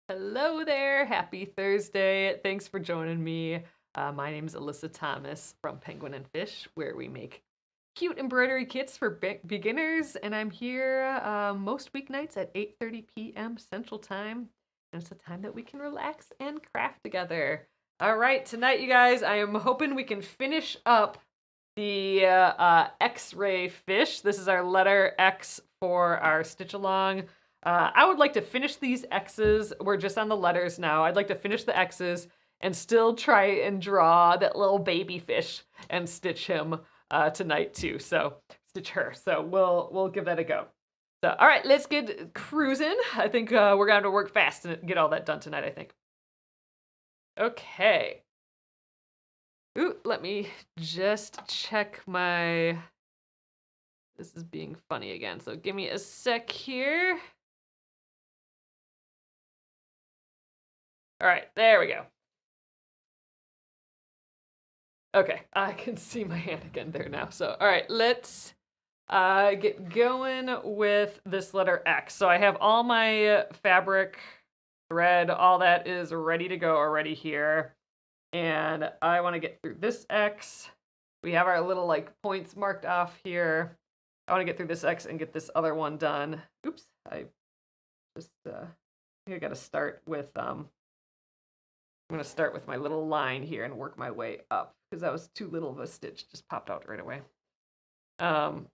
Hello there. Happy Thursday. Thanks for joining me. My name is Alyssa Thomas from Penguin and Fish, where we make cute embroidery kits for beginners. And I'm here most weeknights at 8:30 p.m. Central Time. And it's a time that we can relax and craft together. All right, tonight, you guys, I am hoping we can finish up the X-ray fish. This is our letter X for our stitch along. I would like to finish these X's. We're just on the letters now. I'd like to finish the X's and still try and draw that little baby fish and stitch him tonight too. So stitch her. So we'll give that a go. So all right, let's get cruising. I think we're gonna have to work fast and get all that done tonight, I think. Okay. Ooh, let me just check my. This is being funny again. So give me a sec here. All right, there we go. Okay, I can see my hand again there now. So, all right, let's get going with this letter X. So I have all my fabric, thread, all that is ready to go already here. And I want to get through this X. We have our little like points marked off here. I want to get through this X and get this other one done. Oops, I just I think I got to start with I'm going to start with my little line here and work my way up because that was too little of a stitch, just popped out right away. But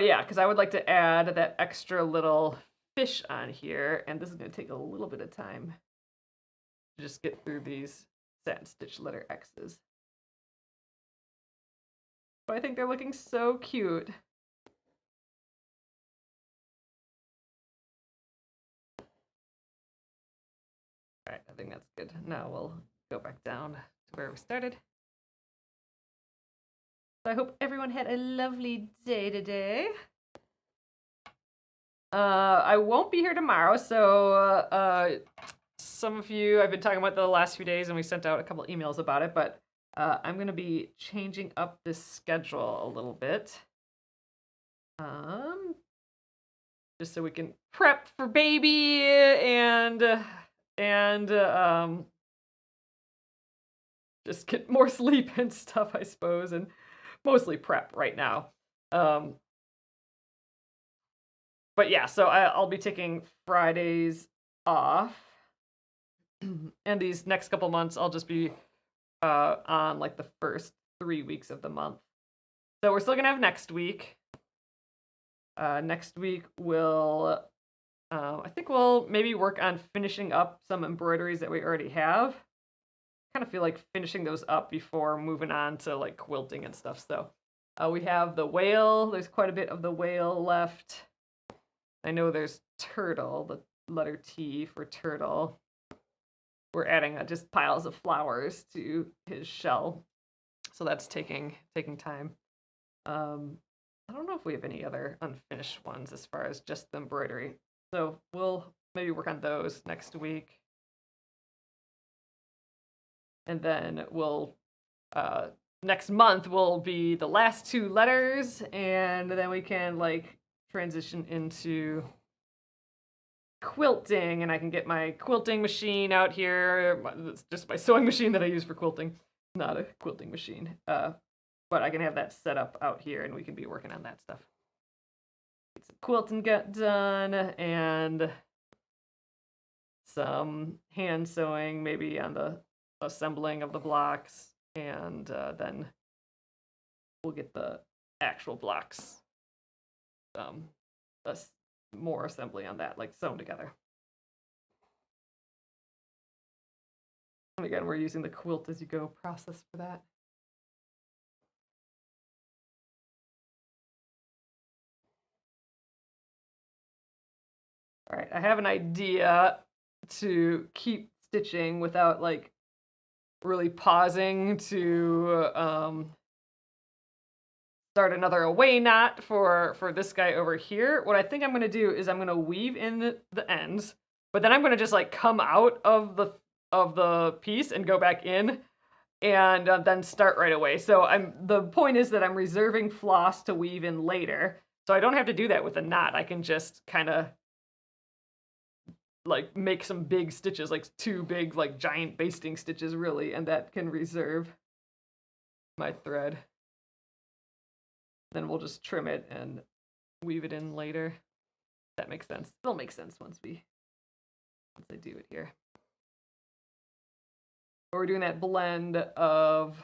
yeah, because I would like to add that extra little fish on here, and this is going to take a little bit of time to just get through these satin stitch letter X's. But I think they're looking so cute. All right, I think that's good. Now we'll go back down to where we started. So I hope everyone had a lovely day today. I won't be here tomorrow, so some of you, I've been talking about the last few days, and we sent out a couple emails about it, but I'm going to be changing up this schedule a little bit. Just so we can prep for baby and just get more sleep and stuff, I suppose, and mostly prep right now. But yeah, so I'll be taking Fridays off, and these next couple months I'll just be on like the first 3 weeks of the month. So we're still gonna have next week. Next week we'll I think we'll maybe work on finishing up some embroideries that we already have. Kind of feel like finishing those up before moving on to like quilting and stuff. So we have the whale. There's quite a bit of the whale left. I know there's turtle, the letter T for turtle. We're adding just piles of flowers to his shell. So that's taking time. I don't know if we have any other unfinished ones as far as just the embroidery. So we'll maybe work on those next week. And then we'll, next month will be the last 2 letters, and then we can like transition into quilting, and I can get my quilting machine out here. It's just my sewing machine that I use for quilting, not a quilting machine. But I can have that set up out here, and we can be working on that stuff. Get some quilting got done, and some hand sewing, maybe on the assembling of the blocks, and then we'll get the actual blocks. More assembly on that, like sewn together. And again, we're using the quilt as you go process for that. All right, I have an idea to keep stitching without like really pausing to start another away knot for this guy over here. What I think I'm going to do is I'm going to weave in the ends, but then I'm going to just like come out of the piece and go back in and then start right away. So the point is that I'm reserving floss to weave in later. So I don't have to do that with a knot. I can just kind of like make some big stitches, like 2 big, like giant basting stitches really, and that can reserve my thread. Then we'll just trim it and weave it in later. That makes sense. It'll make sense once I do it here. But we're doing that blend of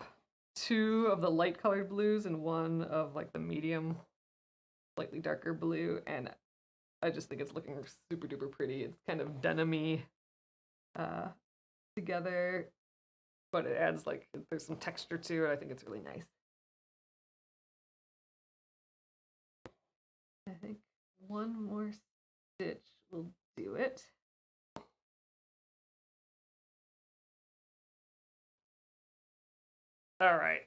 2 of the light colored blues and 1 of like the medium, slightly darker blue, and I just think it's looking super duper pretty. It's kind of denim-y together, but it adds like, there's some texture to it. I think it's really nice. I think 1 more stitch will do it. All right.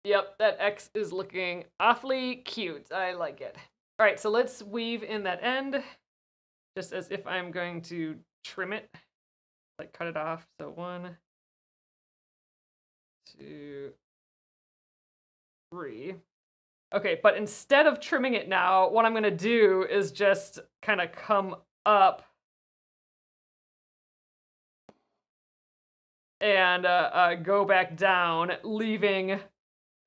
Yep, that X is looking awfully cute. I like it. All right, so let's weave in that end, just as if I'm going to trim it, like cut it off. So 1, 2, 3. Okay, but instead of trimming it now, what I'm gonna do is just kind of come up and go back down, leaving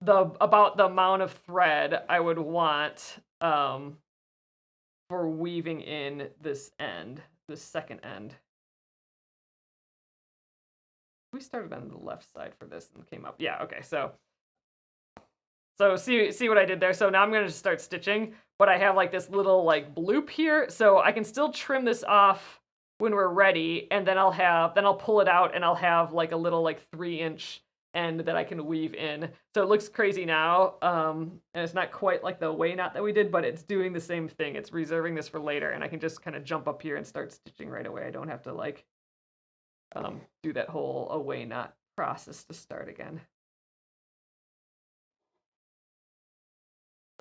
about the amount of thread I would want for weaving in this end, this second end. We started on the left side for this and came up. Yeah, okay, so see what I did there? So now I'm gonna just start stitching, but I have like this little like bloop here, so I can still trim this off when we're ready, and then I'll pull it out and I'll have like a little like 3-inch end that I can weave in. So it looks crazy now, and it's not quite like the away knot that we did, but it's doing the same thing. It's reserving this for later, and I can just kind of jump up here and start stitching right away. I don't have to like do that whole away knot process to start again.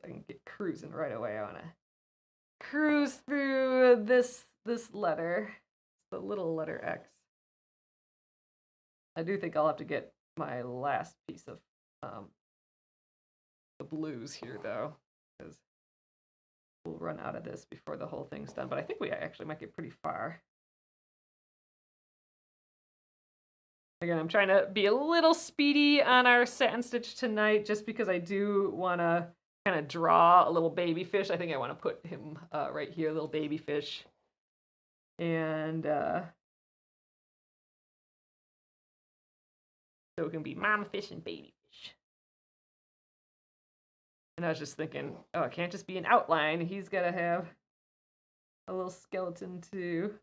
I can get cruising right away. I want to cruise through this letter, the little letter X. I do think I'll have to get my last piece of the blues here though, because we'll run out of this before the whole thing's done. But I think we actually might get pretty far. Again, I'm trying to be a little speedy on our satin stitch tonight, just because I do want to kind of draw a little baby fish. I think I want to put him right here, little baby fish. And so it can be mama fish and baby fish. And I was just thinking, oh, it can't just be an outline. He's got to have a little skeleton too.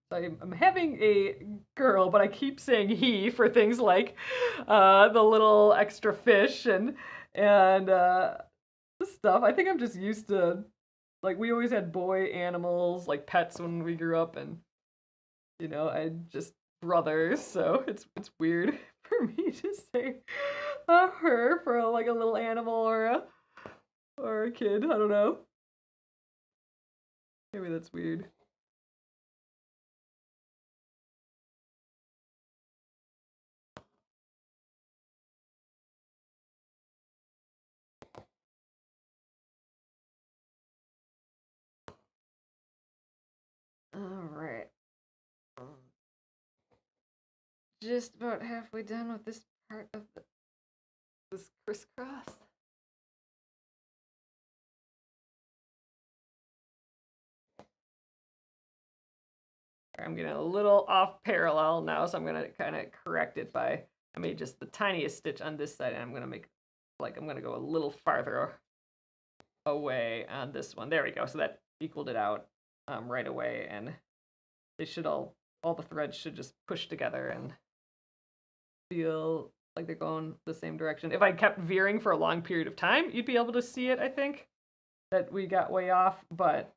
I'm having a girl, but I keep saying he for things like the little extra fish and stuff. I think I'm just used to, like, we always had boy animals, like pets when we grew up, and you know, I just brothers, so it's weird for me to say her for like a little animal or a kid. I don't know. Maybe that's weird. All right. Just about halfway done with this part of this crisscross. I'm getting a little off parallel now, so I'm gonna kind of correct it by, I made just the tiniest stitch on this side, and I'm gonna make, like, I'm gonna go a little farther away on this one. There we go. So that equaled it out right away, and they should all the threads should just push together and feel like they're going the same direction. If I kept veering for a long period of time, you'd be able to see it, I think, that we got way off, but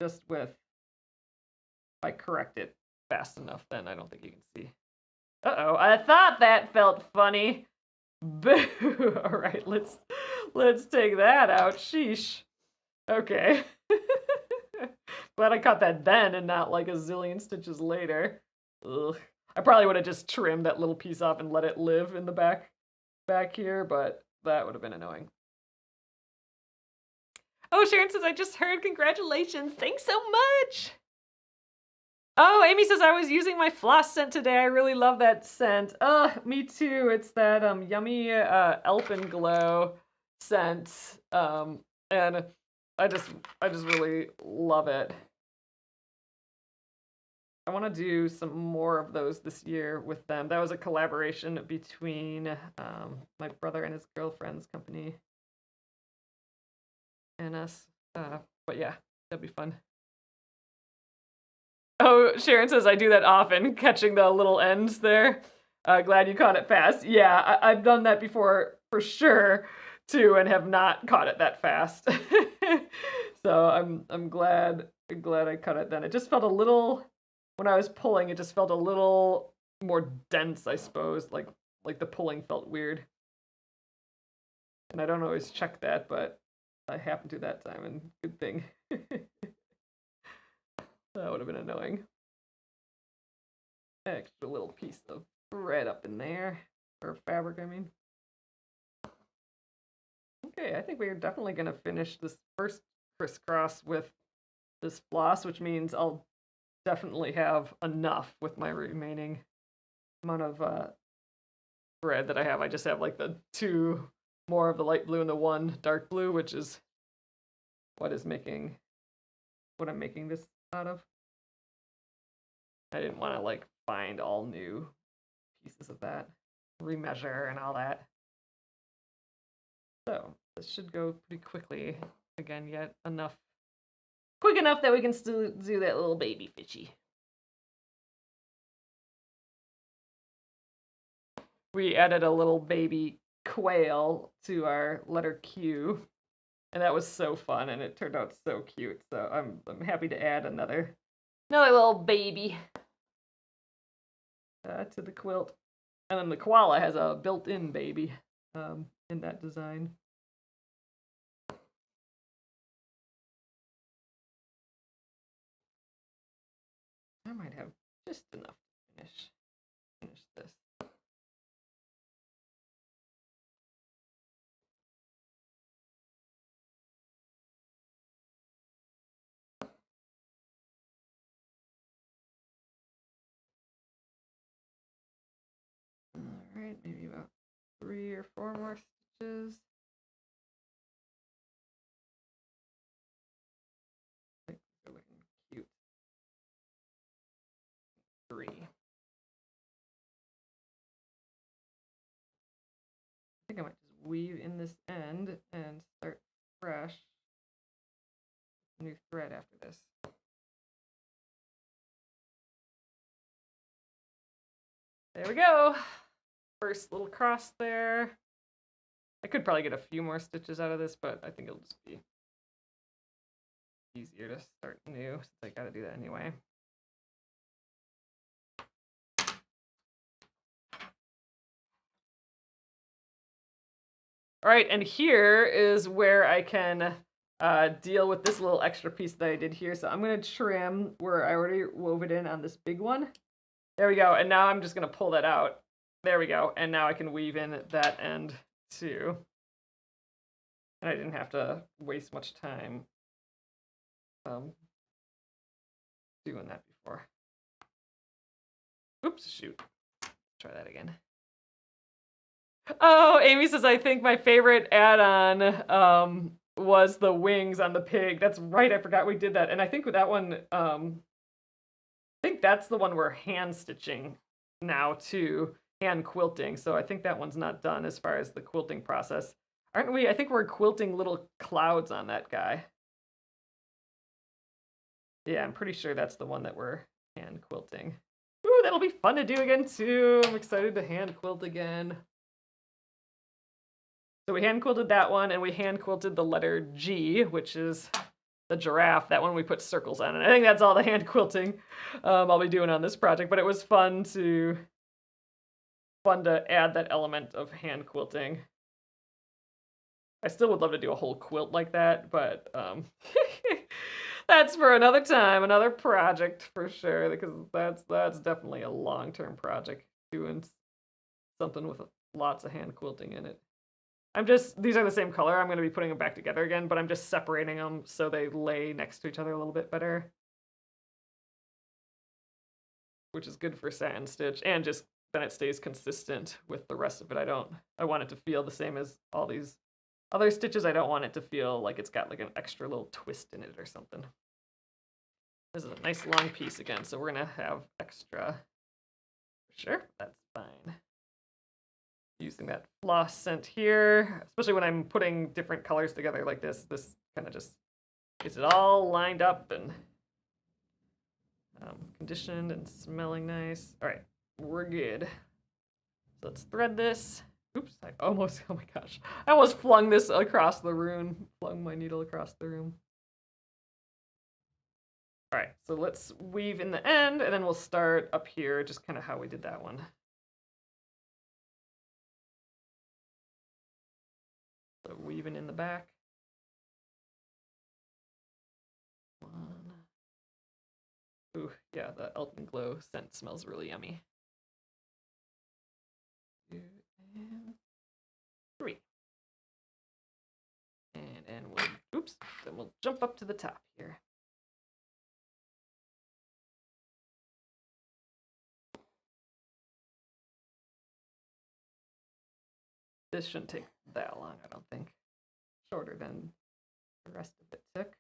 just with, if I correct it fast enough, then I don't think you can see. Uh-oh, I thought that felt funny. Boo! All right, let's take that out. Sheesh. Okay. Glad I caught that then and not like a zillion stitches later. Ugh. I probably would have just trimmed that little piece off and let it live in the back here, but that would have been annoying. Oh, Sharon says, I just heard. Congratulations. Thanks so much. Oh, Amy says, I was using my floss scent today. I really love that scent. Me too. It's that yummy Alpenglow scent. And I just really love it. I want to do some more of those this year with them. That was a collaboration between my brother and his girlfriend's company and us. But yeah, that'd be fun. Oh, Sharon says, I do that often, catching the little ends there. Glad you caught it fast. Yeah, I've done that before for sure too, and have not caught it that fast. So I'm glad I caught it then. It just felt a little, when I was pulling, it just felt a little more dense, I suppose. Like the pulling felt weird. And I don't always check that, but I happened to that time, and good thing. That would have been annoying. Extra little piece of thread up in there, or fabric, I mean. Okay, I think we're definitely going to finish this first crisscross with this floss, which means I'll definitely have enough with my remaining amount of thread that I have. I just have like the 2 more of the light blue and the 1 dark blue, which is what I'm making this out of. I didn't want to like find all new pieces of that, remeasure and all that. So this should go pretty quickly. Again, yet quick enough that we can still do that little baby fishy. We added a little baby quail to our letter Q, and that was so fun, and it turned out so cute. So I'm happy to add another little baby to the quilt. And then the koala has a built-in baby in that design. I might have just enough to finish this. All right, maybe about 3 or 4 more stitches. I think they're looking cute. 3. I think I might just weave in this end and start fresh. New thread after this. There we go. First little cross there. I could probably get a few more stitches out of this, but I think it'll just be easier to start new since I gotta do that anyway. All right, and here is where I can deal with this little extra piece that I did here. So I'm gonna trim where I already wove it in on this big one. There we go, and now I'm just gonna pull that out. There we go, and now I can weave in that end too. And I didn't have to waste much time doing that before. Oops, shoot. Try that again. Oh, Amy says, I think my favorite add-on was the wings on the pig. That's right, I forgot we did that. And I think with that one, I think that's the one we're hand stitching now too, hand quilting. So I think that one's not done as far as the quilting process. Aren't we? I think we're quilting little clouds on that guy. Yeah, I'm pretty sure that's the one that we're hand quilting. Ooh, that'll be fun to do again too. I'm excited to hand quilt again. So we hand quilted that one, and we hand quilted the letter G, which is the giraffe. That one we put circles on, and I think that's all the hand quilting I'll be doing on this project. But it was fun to add that element of hand quilting. I still would love to do a whole quilt like that, but That's for another time, another project for sure, because that's definitely a long-term project, doing something with lots of hand quilting in it. These are the same color. I'm going to be putting them back together again, but I'm just separating them so they lay next to each other a little bit better, which is good for satin stitch, and just then it stays consistent with the rest of it. I want it to feel the same as all these other stitches. I don't want it to feel like it's got like an extra little twist in it or something. This is a nice long piece again, so we're going to have extra. Sure, that's fine. Using that floss scent here, especially when I'm putting different colors together like this. This kind of just gets it all lined up and conditioned and smelling nice. All right, we're good. So let's thread this. Oops, oh my gosh. I almost flung this across the room, flung my needle across the room. All right, so let's weave in the end, and then we'll start up here, just kind of how we did that one. So weaving in the back. Ooh, yeah, the Elton Glow scent smells really yummy. 2 and 3. And then we'll jump up to the top here. This shouldn't take that long, I don't think. Shorter than the rest of it took.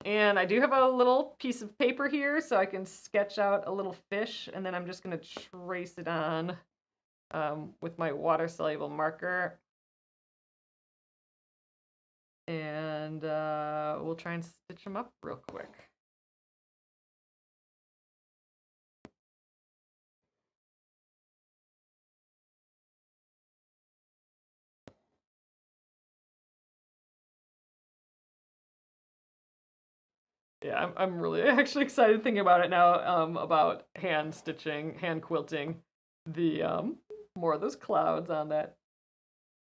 And I do have a little piece of paper here, so I can sketch out a little fish, and then I'm just going to trace it on with my water-soluble marker. And we'll try and stitch them up real quick. Yeah, I'm really actually excited thinking about it now, about hand stitching, hand quilting, the more of those clouds on that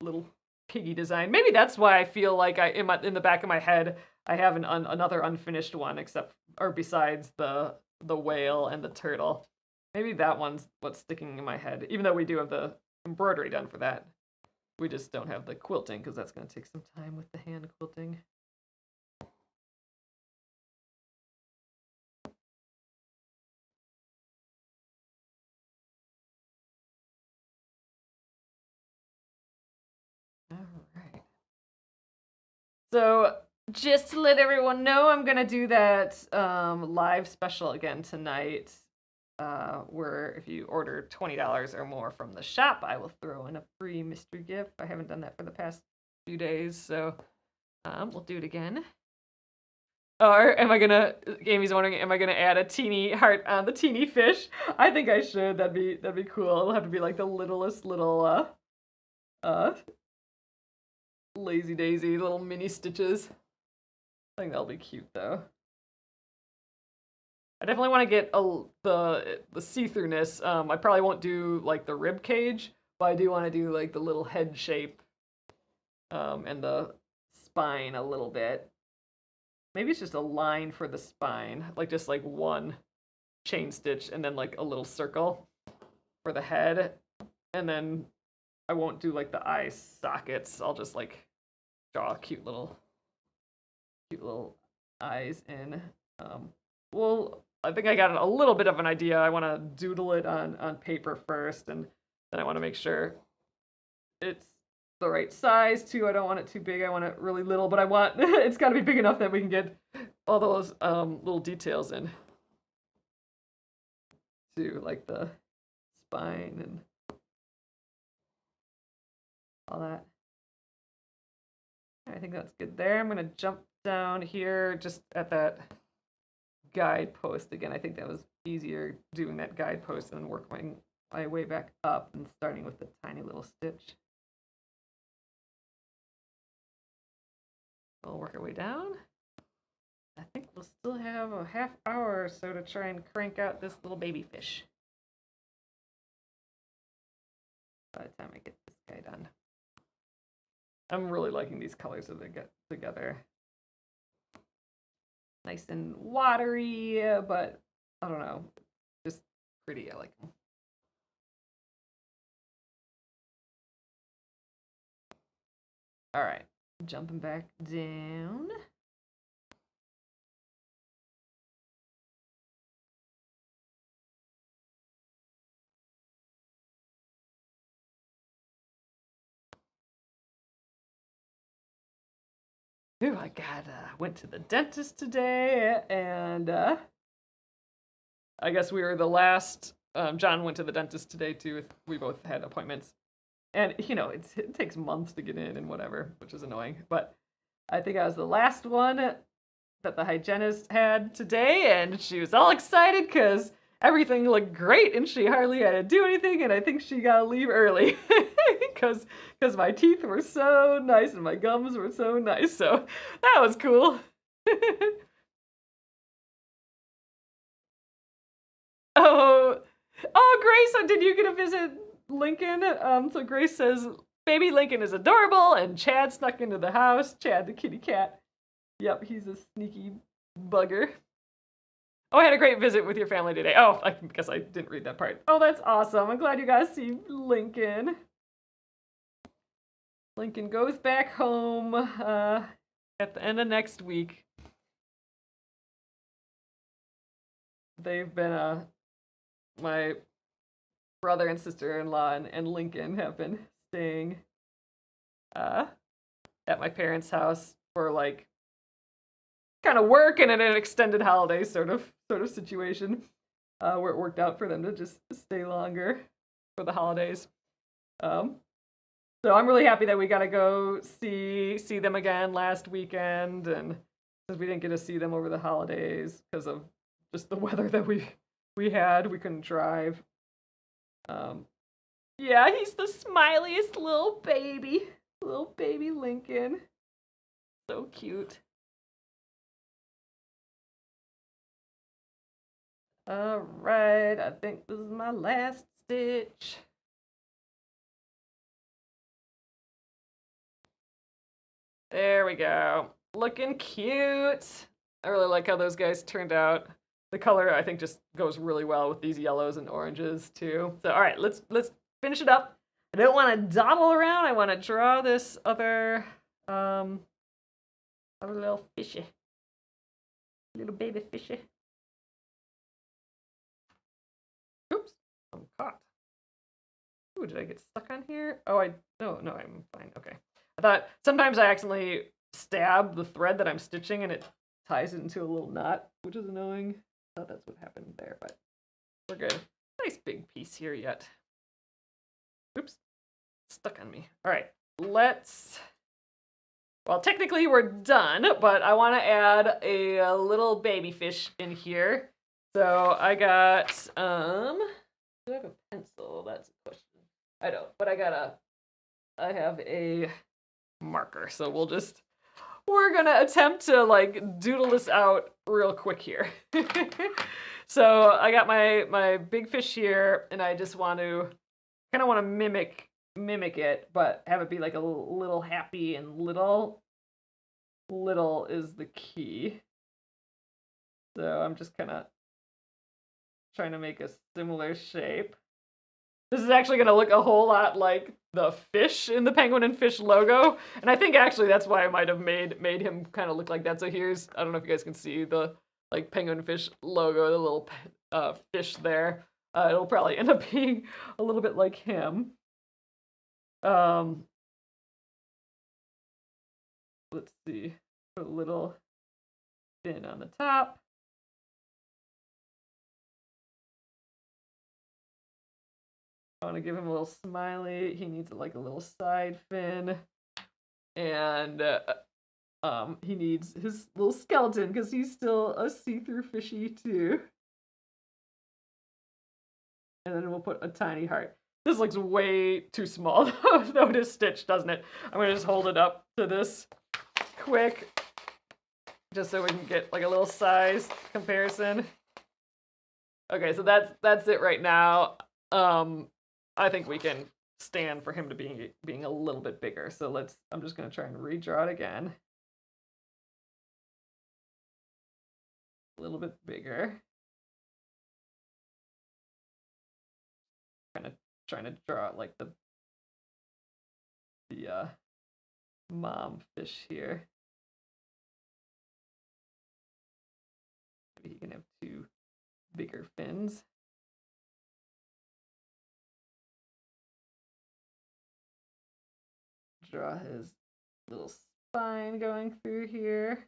little piggy design. Maybe that's why I feel like in the back of my head I have another unfinished one, besides the whale and the turtle. Maybe that one's what's sticking in my head, even though we do have the embroidery done for that. We just don't have the quilting because that's going to take some time with the hand quilting. All right. So just to let everyone know, I'm gonna do that live special again tonight, where if you order $20 or more from the shop, I will throw in a free mystery gift. I haven't done that for the past few days, so we'll do it again. Or Amy's wondering, am I gonna add a teeny heart on the teeny fish? I think I should. That'd be cool. It'll have to be like the littlest little lazy daisy little mini stitches. I think that'll be cute though. I definitely want to get the see-throughness. I probably won't do like the rib cage, but I do want to do like the little head shape and the spine a little bit. Maybe it's just a line for the spine, like just like one chain stitch and then like a little circle for the head. And then I won't do like the eye sockets. I'll just like draw cute little eyes in. Well, I think I got a little bit of an idea. I want to doodle it on paper first, and then I want to make sure it's the right size too. I don't want it too big. I want it really little, but I want it's got to be big enough that we can get all those little details in too, like the spine and all that. I think that's good there. I'm going to jump down here just at that guidepost again. I think that was easier doing that guidepost and working my way back up and starting with the tiny little stitch. We'll work our way down. I think we'll still have a half hour or so to try and crank out this little baby fish by the time I get this guy done. I'm really liking these colors as they get together. nice and watery, but I don't know, just pretty. I like them. All right, jumping back down. Ooh, I went to the dentist today, and I guess we were the last. John went to the dentist today too. We both had appointments, and it takes months to get in and whatever, which is annoying. But I think I was the last one that the hygienist had today, and she was all excited because everything looked great, and she hardly had to do anything. And I think she got to leave early because my teeth were so nice and my gums were so nice. So that was cool. Oh, Grace, did you get to visit Lincoln? So Grace says, baby Lincoln is adorable, and Chad snuck into the house. Chad, the kitty cat. Yep, he's a sneaky bugger. Oh, I had a great visit with your family today. Oh, I guess I didn't read that part. Oh, that's awesome. I'm glad you guys see Lincoln. Lincoln goes back home at the end of next week. They've been my brother and sister-in-law and Lincoln have been staying at my parents' house for like kind of work and an extended holiday sort of situation, where it worked out for them to just stay longer for the holidays. So I'm really happy that we got to go see them again last weekend, and since we didn't get to see them over the holidays because of just the weather that we had, we couldn't drive. Yeah, he's the smiliest little baby Lincoln. So cute. All right, I think this is my last stitch. There we go. Looking cute. I really like how those guys turned out. The color, I think, just goes really well with these yellows and oranges too. So, all right, let's finish it up. I don't want to dawdle around. I want to draw this other little fishy, little baby fishy. Oops, I'm caught. Ooh, did I get stuck on here? Oh, no, I'm fine. Okay. I thought sometimes I accidentally stab the thread that I'm stitching and it ties it into a little knot, which is annoying. I thought that's what happened there, but we're good. Nice big piece here yet. Oops, stuck on me. All right, well, technically we're done, but I want to add a little baby fish in here. So I got, do I have a pencil? That's a question. I don't, but I have a marker. So we're gonna attempt to like doodle this out real quick here. So I got my big fish here, and I just kind of want to mimic it, but have it be like a little happy, and little is the key. So I'm just kind of trying to make a similar shape. This is actually going to look a whole lot like the fish in the Penguin and Fish logo. And I think actually that's why I might have made him kind of look like that. So here's, I don't know if you guys can see the like Penguin and Fish logo, the little fish there. It'll probably end up being a little bit like him. Let's see, put a little fin on the top. I want to give him a little smiley. He needs like a little side fin. And he needs his little skeleton because he's still a see-through fishy too. And then we'll put a tiny heart. This looks way too small though to stitch, doesn't it? I'm gonna just hold it up to this quick, just so we can get like a little size comparison. Okay, so that's it right now. I think we can stand for him to being a little bit bigger. So I'm just gonna try and redraw it again. a little bit bigger. Kind of trying to draw out like the mom fish here. Maybe he can have two bigger fins. Draw his little spine going through here.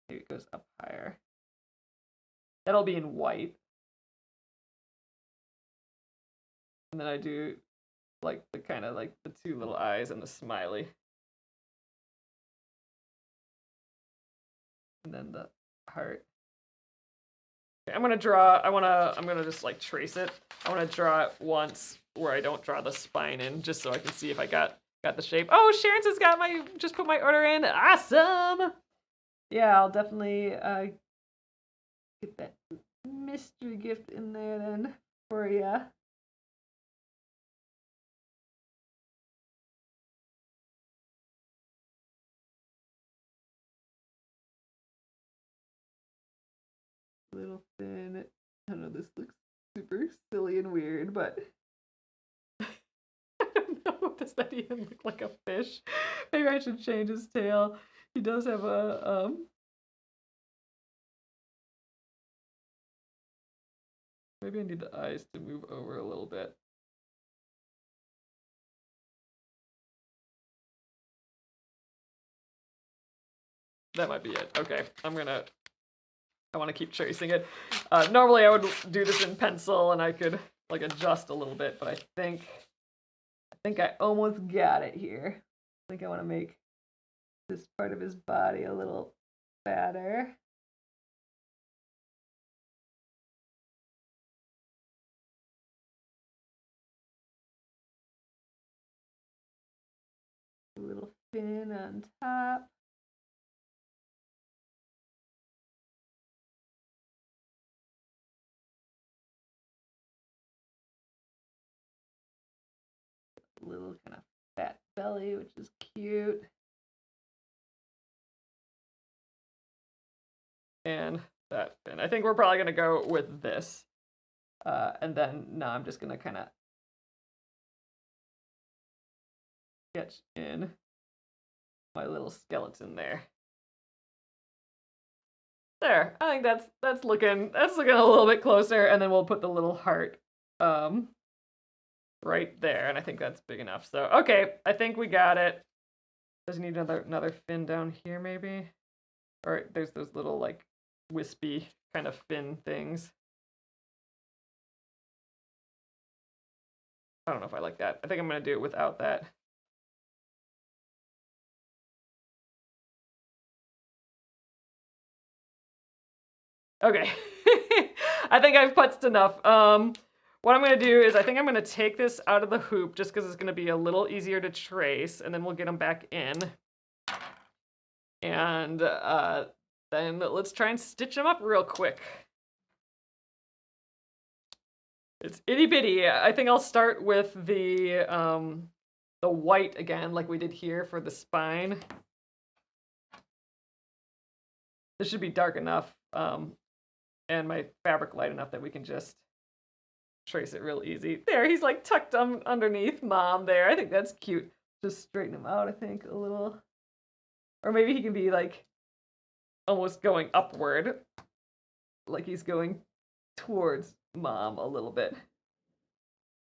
Maybe it goes up higher. That'll be in white. And then I do like the kind of like the two little eyes and the smiley. And then the heart. Okay, I'm gonna just like trace it. I wanna draw it once where I don't draw the spine in, just so I can see if I got the shape. Oh, Sharon says just put my order in. Awesome. Yeah, I'll definitely get that mystery gift in there then for you. Little fin. I don't know, this looks super silly and weird, but I don't know. Does that even look like a fish? Maybe I should change his tail. He does have a maybe I need the eyes to move over a little bit. That might be it. Okay, I want to keep tracing it. Normally I would do this in pencil and I could like adjust a little bit, but I think I almost got it here. I think I want to make this part of his body a little fatter. A little fin on top. A little kind of fat belly, which is cute. And that fin. I think we're probably gonna go with this. And then now I'm just gonna kind of sketch in my little skeleton there. There, I think that's looking a little bit closer, and then we'll put the little heart right there, and I think that's big enough. So okay, I think we got it. Does he need another fin down here maybe? Or there's those little like wispy kind of fin things. I don't know if I like that. I think I'm gonna do it without that. Okay, I think I've putzed enough. What I'm gonna do is I think I'm gonna take this out of the hoop just because it's gonna be a little easier to trace, and then we'll get them back in. And then let's try and stitch them up real quick. It's itty bitty. I think I'll start with the white again, like we did here for the spine. This should be dark enough, and my fabric light enough that we can just trace it real easy. There, he's like tucked underneath mom there. I think that's cute. Just straighten him out, I think, a little. Or maybe he can be like almost going upward, like he's going towards mom a little bit.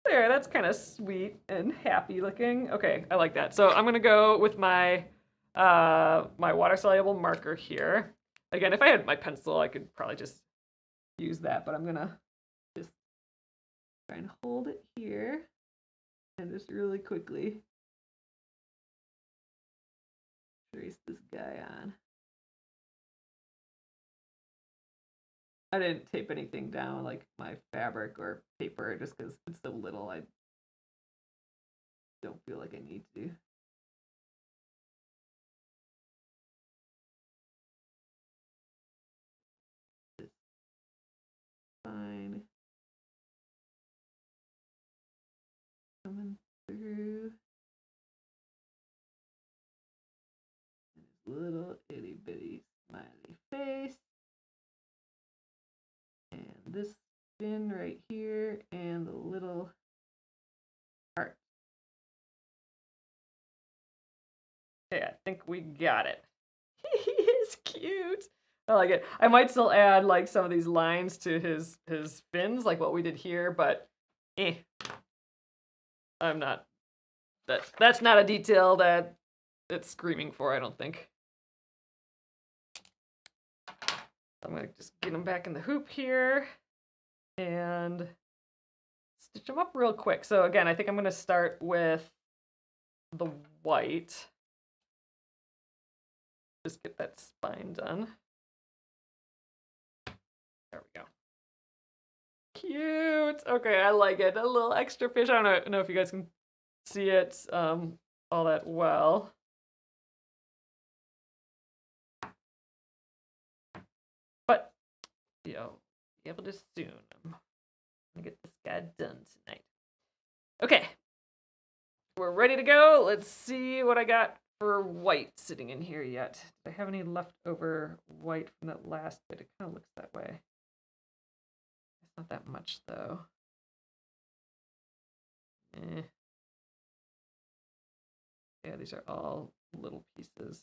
There, that's kind of sweet and happy looking. Okay, I like that. So I'm gonna go with my my water-soluble marker here. Again, if I had my pencil, I could probably just use that, but I'm gonna just try and hold it here and just really quickly trace this guy on. I didn't tape anything down like my fabric or paper just because it's so little. I don't feel like I need to. It's fine. Coming through. And his little itty bitty smiley face. this fin right here and the little heart. Okay, I think we got it. He is cute. I like it. I might still add like some of these lines to his fins, like what we did here, but I'm not. That's not a detail that it's screaming for, I don't think. I'm gonna just get him back in the hoop here and stitch them up real quick. So again, I think I'm gonna start with the white. Just get that spine done. There we go. Cute. Okay, I like it. A little extra fish. I don't know if you guys can see it all that well. But you'll be able to soon. I'm gonna get this guy done tonight. Okay. We're ready to go. Let's see what I got for white sitting in here yet. Do I have any leftover white from that last bit? It kind of looks that way. It's not that much though. Yeah, these are all little pieces.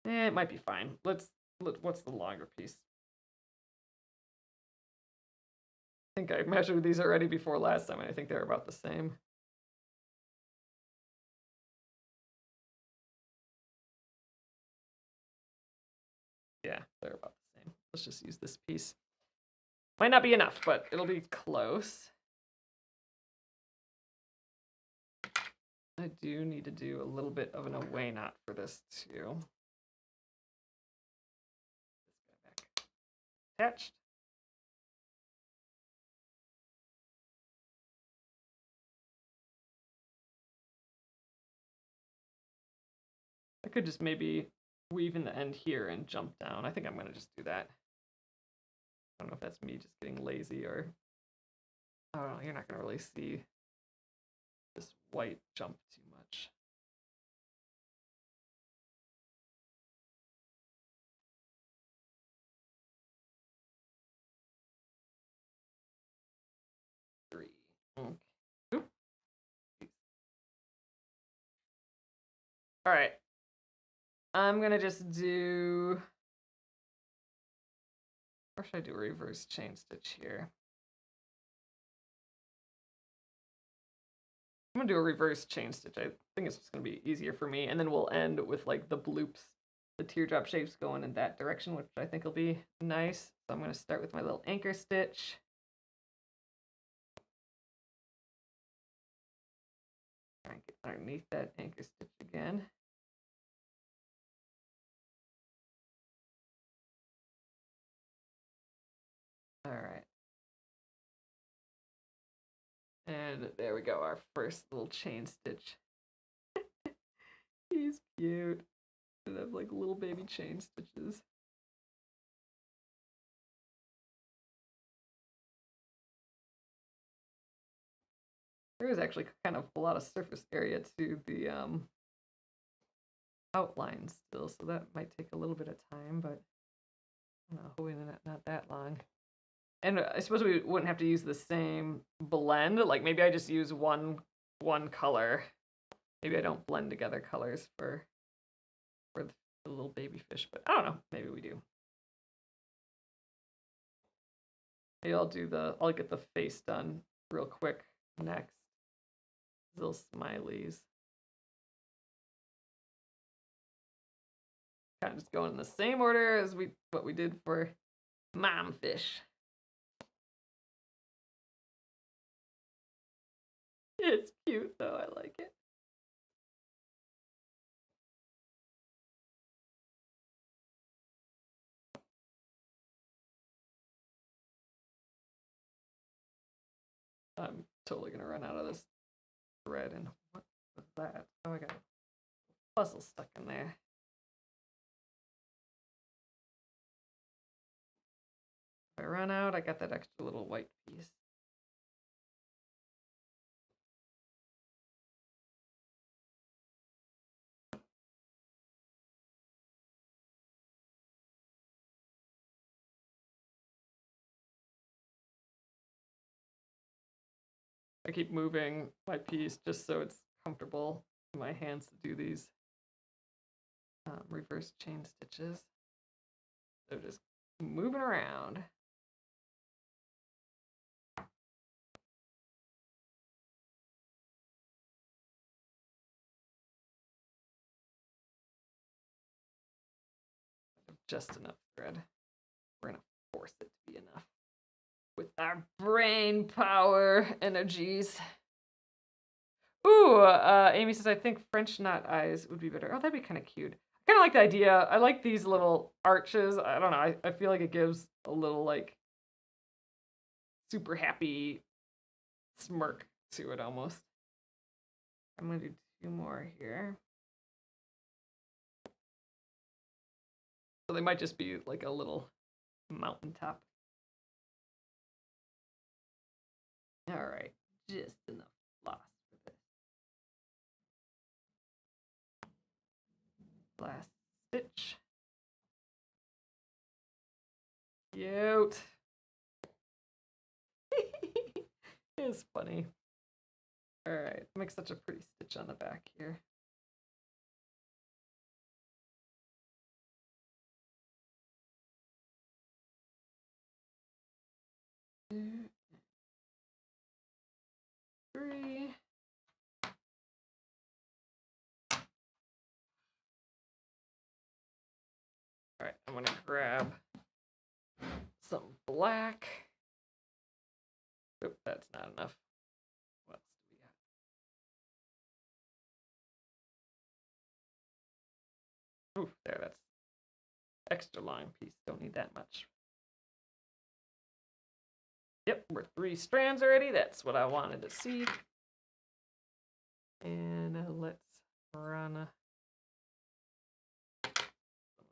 It might be fine. What's the longer piece? I think I measured these already before last time, and I think they're about the same. Yeah, they're about the same. Let's just use this piece. Might not be enough, but it'll be close. I do need to do a little bit of an away knot for this too. Back attached. I could just maybe weave in the end here and jump down. I think I'm gonna just do that. I don't know if that's me just getting lazy or, I don't know, you're not gonna really see this white jump too much. Three. Okay. Oop. All right. I'm gonna just do, or should I do a reverse chain stitch here? I'm gonna do a reverse chain stitch. I think it's just gonna be easier for me, and then we'll end with like the bloops, the teardrop shapes going in that direction, which I think will be nice. So I'm gonna start with my little anchor stitch. Try and get underneath that anchor stitch again. All right. And there we go, our first little chain stitch. He's cute. They have like little baby chain stitches. There is actually kind of a lot of surface area to the outline still, so that might take a little bit of time, but I don't know, hopefully not that long. And I suppose we wouldn't have to use the same blend. Like maybe I just use one color. Maybe I don't blend together colors for the little baby fish, but I don't know. Maybe we do. Maybe I'll get the face done real quick next. Little smileys. Kind of just going in the same order as what we did for mom fish. It's cute though, I like it. I'm totally gonna run out of this thread, and what was that? Oh, I got a puzzle stuck in there. If I run out, I got that extra little white piece. I keep moving my piece just so it's comfortable in my hands to do these reverse chain stitches. So just moving around. Just enough thread. We're gonna force it to be enough with our brain power energies. Ooh, Amy says, I think French knot eyes would be better. Oh, that'd be kind of cute. I kind of like the idea. I like these little arches. I don't know. I feel like it gives a little, like, super happy smirk to it almost. I'm going to do 2 more here. So they might just be like a little mountaintop. All right, just enough floss for this. Last stitch. Cute. It's funny. All right, make such a pretty stitch on the back here. Two, 3. All right, I'm gonna grab some black. Oop, that's not enough. What else do we got? Ooh, there, that's extra long piece. Don't need that much. Yep, we're 3 strands already. That's what I wanted to see. And let's run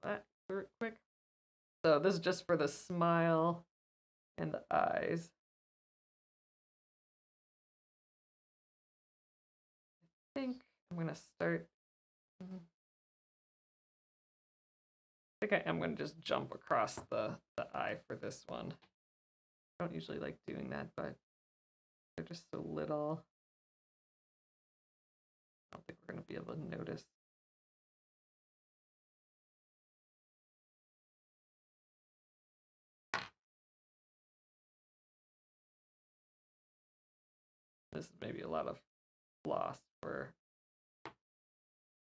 that through it quick. So this is just for the smile and the eyes. I think I'm gonna start. I think I am gonna just jump across the eye for this one. I don't usually like doing that, but they're just so little. I don't think we're gonna be able to notice. This is maybe a lot of floss for,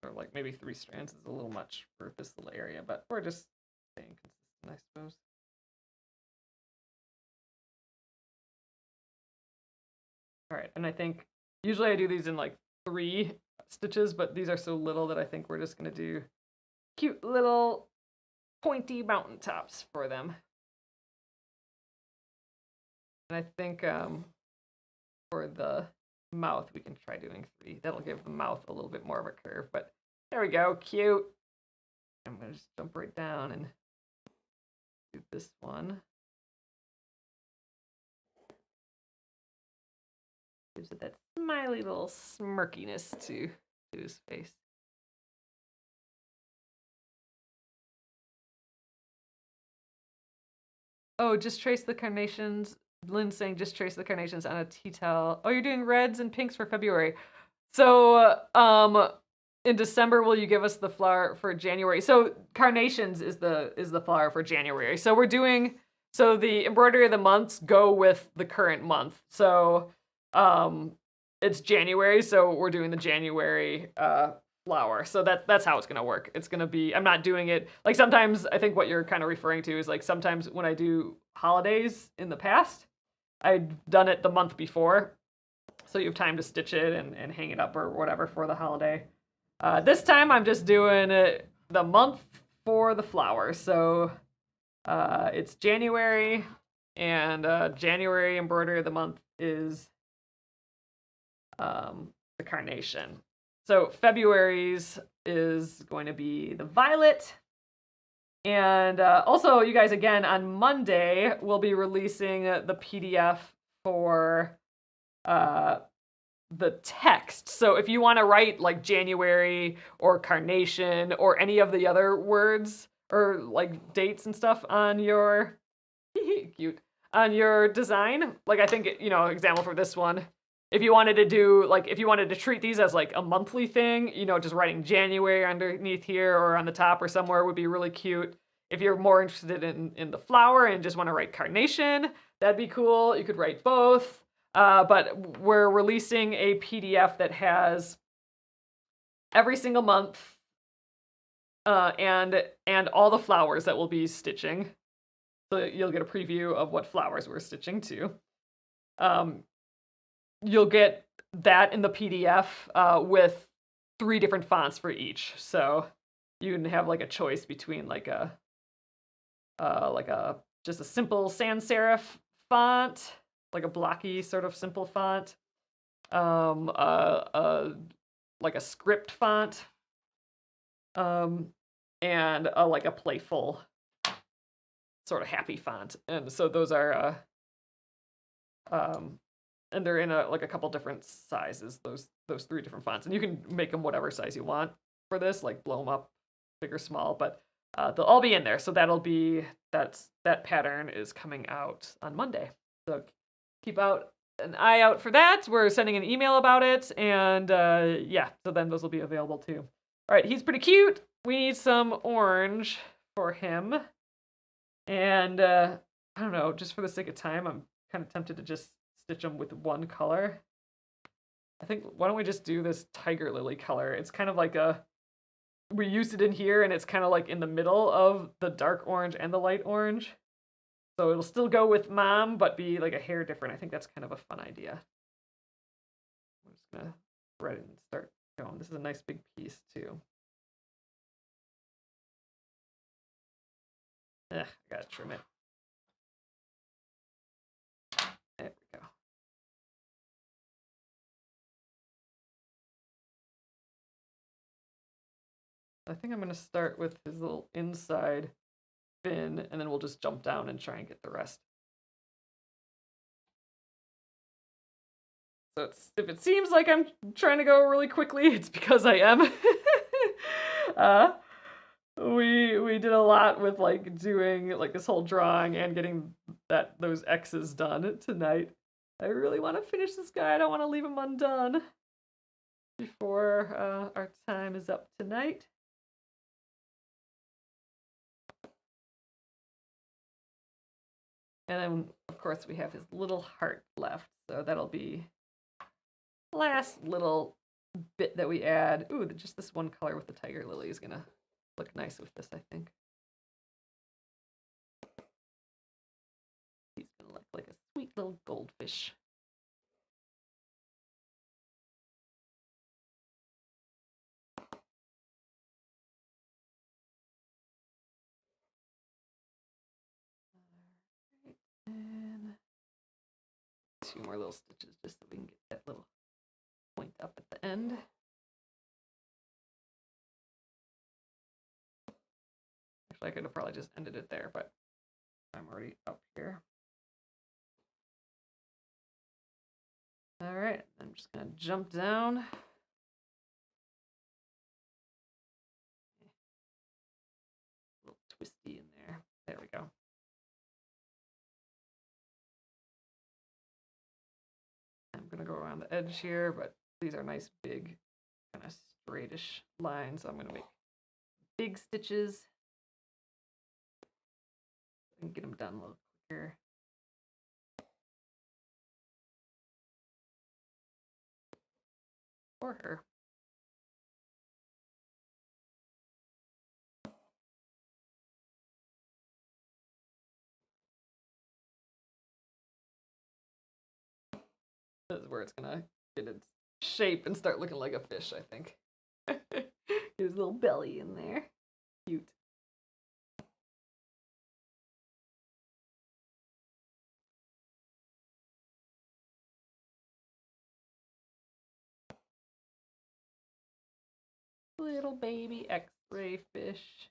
or like maybe 3 strands is a little much for this little area, but we're just staying consistent, I suppose. All right, and I think usually I do these in like 3 stitches, but these are so little that I think we're just gonna do cute little pointy mountaintops for them. And I think for the mouth, we can try doing 3. That'll give the mouth a little bit more of a curve, but there we go, cute. I'm gonna just jump right down and do this one. Gives it that smiley little smirkiness to his face. Oh, just trace the carnations. Lynn's saying just trace the carnations on a tea towel. Oh, you're doing reds and pinks for February. So, in December, will you give us the flower for January? So carnations is the flower for January. So we're doing, so the embroidery of the months go with the current month. So, it's January, so we're doing the January flower. So that's how it's gonna work. It's gonna be, I'm not doing it, like sometimes, I think what you're kind of referring to is like sometimes when I do holidays in the past, I've done it the month before. So you have time to stitch it and hang it up or whatever for the holiday. This time I'm just doing it the month for the flower. So it's January, and January embroidery of the month is the carnation. So February's is going to be the violet. And also, you guys, again, on Monday, we'll be releasing the PDF for the text. So if you want to write like January or carnation or any of the other words or like dates and stuff on your cute on your design, like I think, you know, example for this one, if you wanted to do like if you wanted to treat these as like a monthly thing, you know, just writing January underneath here or on the top or somewhere would be really cute. If you're more interested in the flower and just want to write carnation, that'd be cool. You could write both. But we're releasing a PDF that has every single month and all the flowers that we'll be stitching. So you'll get a preview of what flowers we're stitching to. You'll get that in the PDF with 3 different fonts for each. So you can have like a choice between like a just a simple sans serif font, like a blocky sort of simple font, like a script font, and like a playful sort of happy font. And so those are and they're in a couple different sizes, those 3 different fonts, and you can make them whatever size you want for this, like blow them up big or small, but they'll all be in there. So that pattern is coming out on Monday, so keep an eye out for that. We're sending an email about it, and yeah, so then those will be available too. All right, he's pretty cute. We need some orange for him, and I don't know, just for the sake of time, I'm kind of tempted to just stitch them with one color. I think, why don't we just do this tiger lily color? It's kind of like we used it in here, and it's kind of like in the middle of the dark orange and the light orange. So it'll still go with mom, but be like a hair different. I think that's kind of a fun idea. I'm just gonna write it and start going. This is a nice big piece too. I gotta trim it. There we go. I think I'm gonna start with his little inside fin, and then we'll just jump down and try and get the rest. So if it seems like I'm trying to go really quickly, it's because I am. We did a lot with like doing like this whole drawing and getting those X's done tonight. I really want to finish this guy. I don't want to leave him undone before our time is up tonight. And then, of course, we have his little heart left. So that'll be the last little bit that we add. Ooh, just this one color with the tiger lily is going to look nice with this, I think. He's going to look like a sweet little goldfish. And 2 more little stitches just so we can get that little point up at the end. Actually, I could have probably just ended it there, but I'm already up here. All right, I'm just gonna jump down. A little twisty in there. There we go. I'm gonna go around the edge here, but these are nice big, kind of straightish lines. So I'm gonna make big stitches and get them done a little quicker. For her. This is where it's gonna get its shape and start looking like a fish, I think. His little belly in there. Cute. Little baby X-ray fish.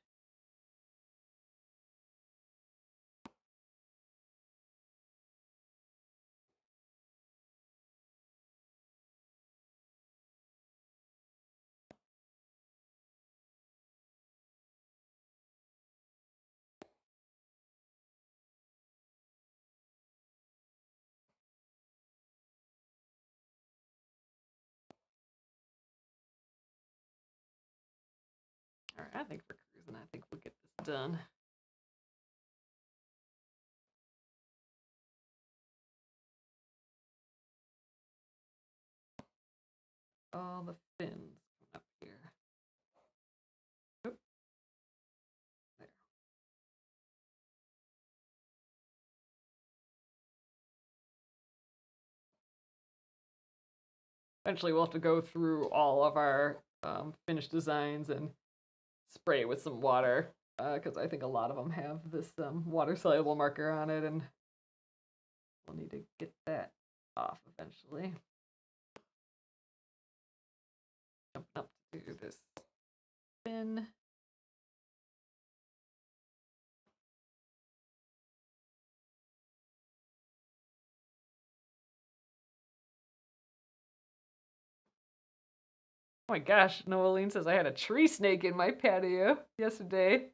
All right, I think we're cruising. I think we'll get this done. All the fins up here. Oop. There. Eventually, we'll have to go through all of our finished designs and spray it with some water because I think a lot of them have this water-soluble marker on it, and we'll need to get that off eventually. Jumping up to this fin. Oh my gosh, Noeline says I had a tree snake in my patio yesterday.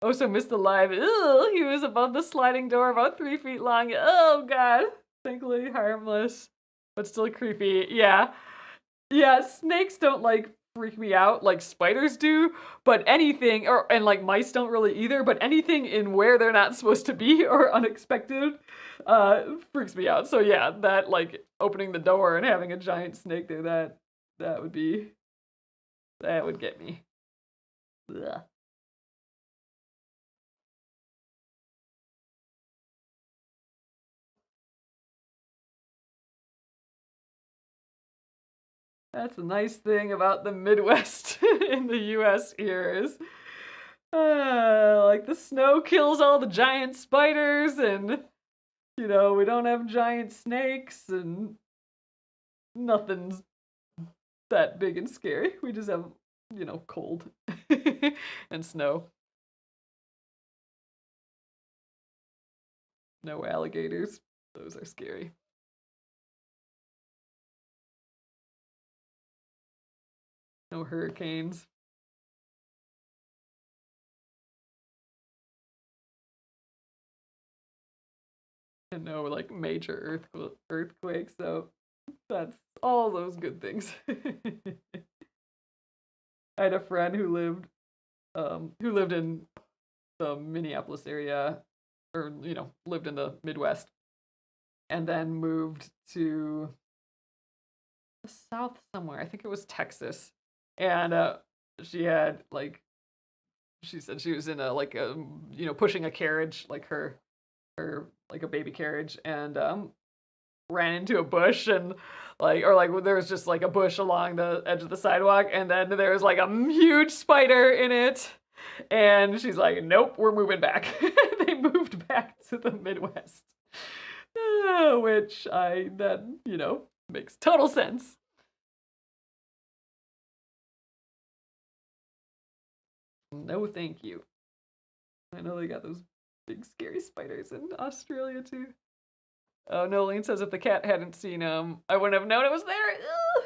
Oh, so missed the live. Ew, he was above the sliding door, about 3 feet long. Oh god. Thankfully harmless, but still creepy. Yeah. Yeah, snakes don't like freak me out like spiders do, but anything and like mice don't really either, but anything in where they're not supposed to be or unexpected freaks me out. So yeah, that like opening the door and having a giant snake there, that would get me. Ugh. That's a nice thing about the Midwest in the US here is like the snow kills all the giant spiders, and we don't have giant snakes, and nothing's that big and scary. We just have cold and snow. No alligators. Those are scary. No hurricanes. And no like major earthquakes. So that's all those good things. I had a friend who lived in the Minneapolis area, or lived in the Midwest, and then moved to the South somewhere. I think it was Texas, and she had she said she was in a pushing a carriage, like her like a baby carriage, and ran into a bush, and there was just like a bush along the edge of the sidewalk, and then there was like a huge spider in it, and she's like, nope, we're moving back. They moved back to the Midwest, which makes total sense. No thank you. I know they got those big scary spiders in Australia too. Oh, Nolene says if the cat hadn't seen him, I wouldn't have known it was there. Ugh.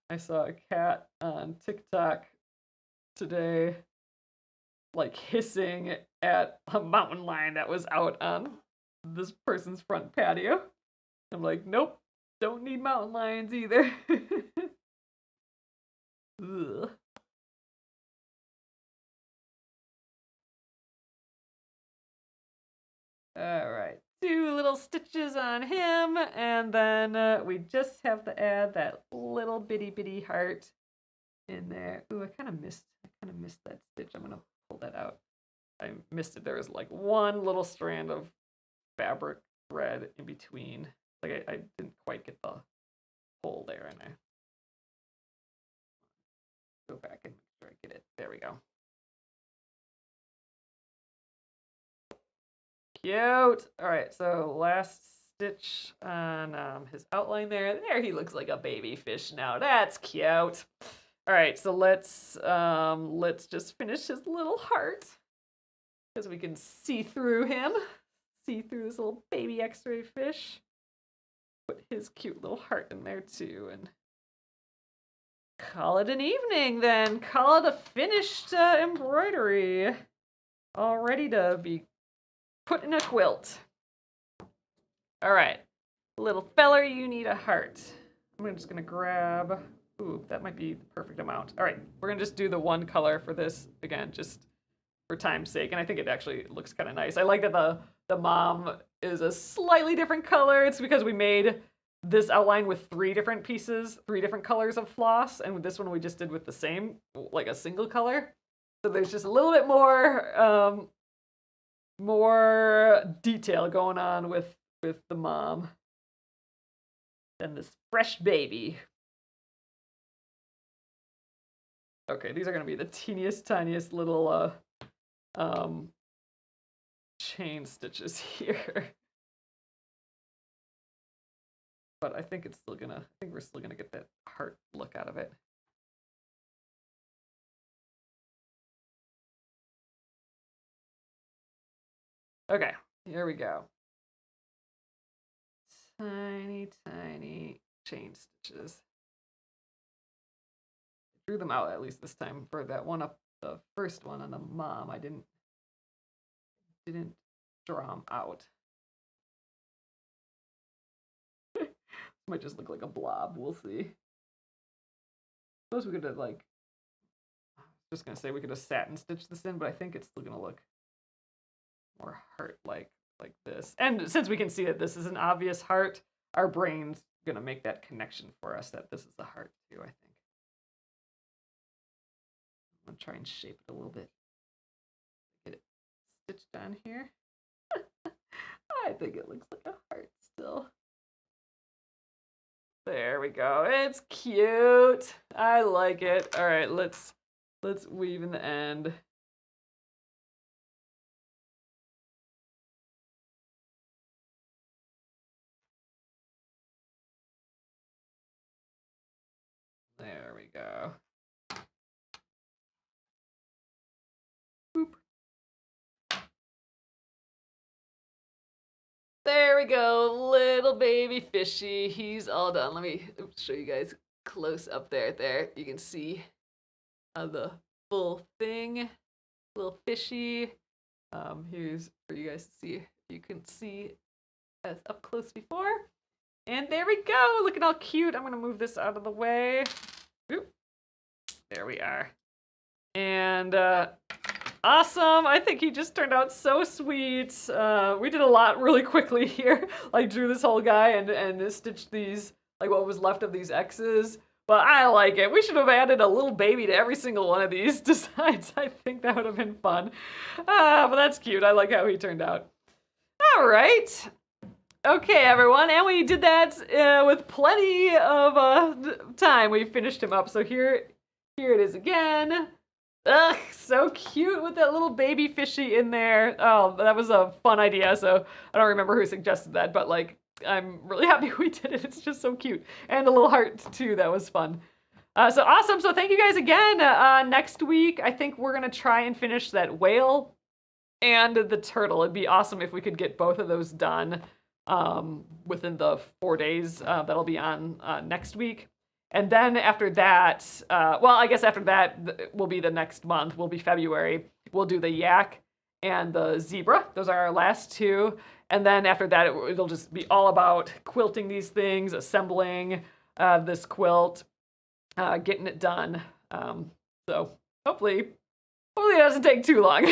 I saw a cat on TikTok today, like hissing at a mountain lion that was out on this person's front patio. I'm like, nope, don't need mountain lions either. Ugh. All right, 2 little stitches on him, and then we just have to add that little bitty heart in there. Ooh, I kind of missed that stitch. I'm gonna pull that out. I missed it. There was like one little strand of fabric thread in between. Like I didn't quite get the hole there, and I go back and make sure I get it. There we go. Cute. All right, so last stitch on his outline there. There he looks like a baby fish now. That's cute. All right, so let's just finish his little heart, because we can see through him. See through this little baby x-ray fish. Put his cute little heart in there too, and call it an evening then. Call it a finished embroidery. All ready to be put in a quilt. All right, little feller, you need a heart. I'm just gonna grab, ooh, that might be the perfect amount. All right, we're gonna just do the one color for this again, just for time's sake. And I think it actually looks kind of nice. I like that the mom is a slightly different color. It's because we made this outline with 3 different pieces, 3 different colors of floss. And with this one we just did with the same, like a single color. So there's just a little bit more detail going on with the mom than this fresh baby. Okay, these are gonna be the teeniest, tiniest little chain stitches here. But I think we're still gonna get that heart look out of it. Okay, here we go. Tiny, tiny chain stitches. I drew them out at least this time for that one up, the first one on the mom. I didn't draw them out. Might just look like a blob. We'll see. Suppose we could have like. I was just gonna say we could have satin stitched this in, but I think it's still gonna look more heart-like this. And since we can see that this is an obvious heart, our brain's gonna make that connection for us that this is a heart too. I think. I'm gonna try and shape it a little bit. Get it stitched on here. I think it looks like a heart still. There we go. It's cute. I like it. All right, let's weave in the end. There we go. Boop. There we go, little baby fishy. He's all done. Let me show you guys close up there. There, you can see the full thing. Little fishy. Here's for you guys to see if you can see as up close before. And there we go. Looking all cute. I'm gonna move this out of the way. Oop. There we are. And awesome. I think he just turned out so sweet. We did a lot really quickly here. Like drew this whole guy and stitched these, like what was left of these X's. But I like it. We should have added a little baby to every single one of these designs. I think that would have been fun. But that's cute. I like how he turned out. All right. Okay, everyone. And we did that with plenty of time. We finished him up. So here it is again. Ugh, so cute with that little baby fishy in there. Oh, that was a fun idea. So I don't remember who suggested that, but like, I'm really happy we did it. It's just so cute. And a little heart too. That was fun. So awesome. So thank you guys again. Next week, I think we're going to try and finish that whale and the turtle. It'd be awesome if we could get both of those done within the 4 days that'll be on next week. And then after that, well, I guess after that will be the next month, will be February. We'll do the yak and the zebra. Those are our last 2. And then after that, it'll just be all about quilting these things, assembling this quilt, getting it done. So hopefully it doesn't take too long.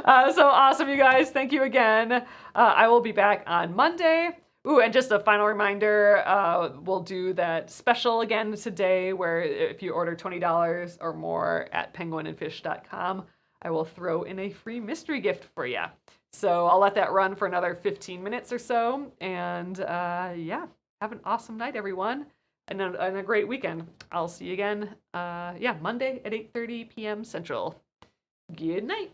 So awesome, you guys. Thank you again. I will be back on Monday. Ooh, and just a final reminder, we'll do that special again today where if you order $20 or more at penguinandfish.com, I will throw in a free mystery gift for you. So I'll let that run for another 15 minutes or so. And yeah, have an awesome night, everyone, and a great weekend. I'll see you again, Monday at 8:30 p.m. Central. Good night.